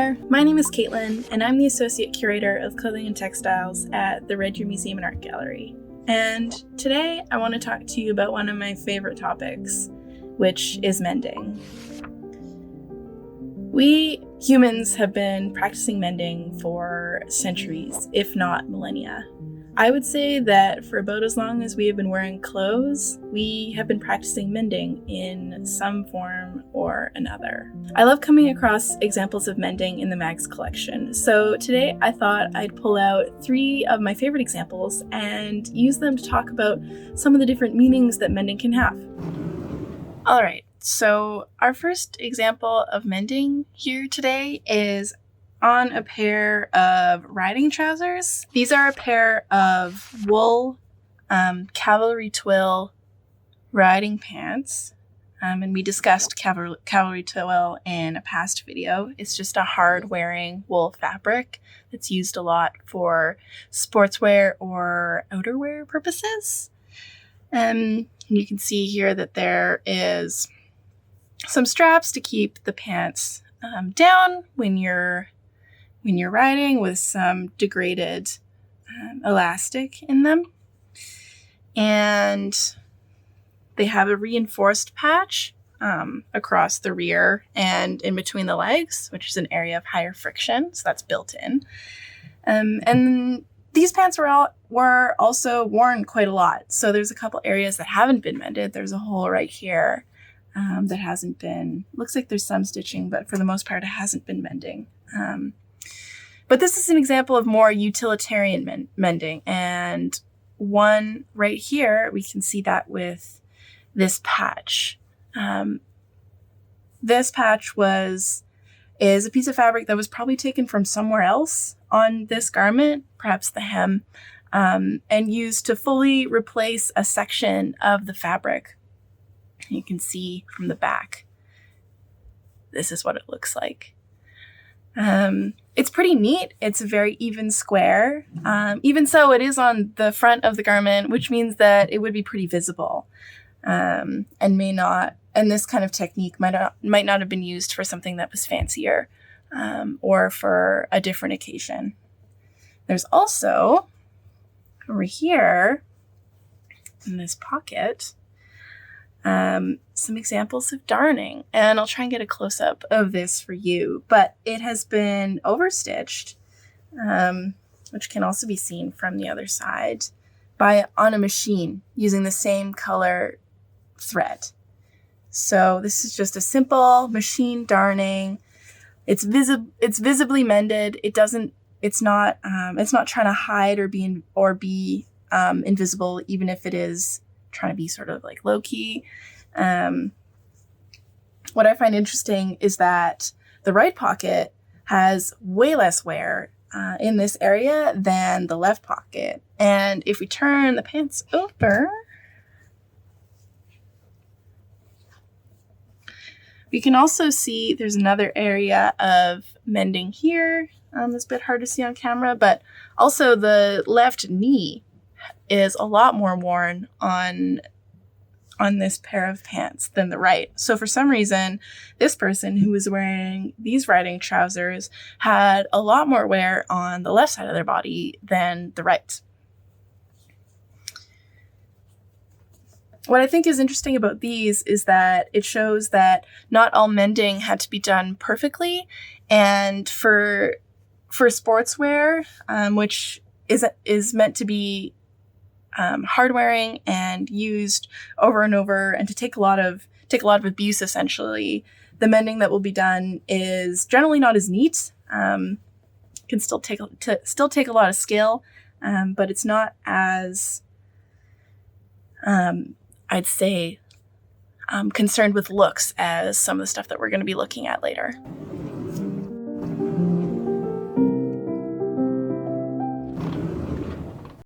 there, my name is Katelin, and I'm the Associate Curator of Clothing and Textiles at the Red Deer Museum and Art Gallery. And today I want to talk to you about one of my favorite topics, which is mending. We humans have been practicing mending for centuries, if not millennia. I would say that for about as long as we have been wearing clothes, we have been practicing mending in some form or another. I love coming across examples of mending in the mag's collection, so today I thought I'd pull out 3 of my favorite examples and use them to talk about some of the different meanings that mending can have. Alright, so our first example of mending here today is on a pair of riding trousers. These are a pair of wool Cavalry Twill riding pants. And we discussed Cavalry Twill in a past video. It's just a hard-wearing wool fabric that's used a lot for sportswear or outerwear purposes. You can see here that there is some straps to keep the pants down when you're riding, with some degraded elastic in them. And they have a reinforced patch across the rear and in between the legs, which is an area of higher friction, so that's built in. And these pants were also worn quite a lot. So there's a couple areas that haven't been mended. There's a hole right here that hasn't been, looks like there's some stitching, but for the most part it hasn't been mending. But this is an example of more utilitarian mending, and one right here, we can see that with this patch. This patch is a piece of fabric that was probably taken from somewhere else on this garment, perhaps the hem, and used to fully replace a section of the fabric. You can see from the back, this is what it looks like. It's pretty neat. It's a very even square. Even so, it is on the front of the garment, which means that it would be pretty visible, and this kind of technique might not have been used for something that was fancier, or for a different occasion. There's also, over here in this pocket, some examples of darning, and I'll try and get a close-up of this for you, but it has been overstitched, which can also be seen from the other side, on a machine using the same color thread. So this is just a simple machine darning. It's visibly mended. It's not trying to hide or be invisible, even if it is trying to be sort of like low-key. What I find interesting is that the right pocket has way less wear in this area than the left pocket. And if we turn the pants over, we can also see there's another area of mending here. It's a bit hard to see on camera, but also the left knee is a lot more worn on this pair of pants than the right. So for some reason, this person who was wearing these riding trousers had a lot more wear on the left side of their body than the right. What I think is interesting about these is that it shows that not all mending had to be done perfectly, and for sportswear, which is meant to be hard wearing and used over and over, and to take a lot of abuse, essentially, the mending that will be done is generally not as neat. Can still take a lot of skill, but it's not as I'd say concerned with looks as some of the stuff that we're going to be looking at later.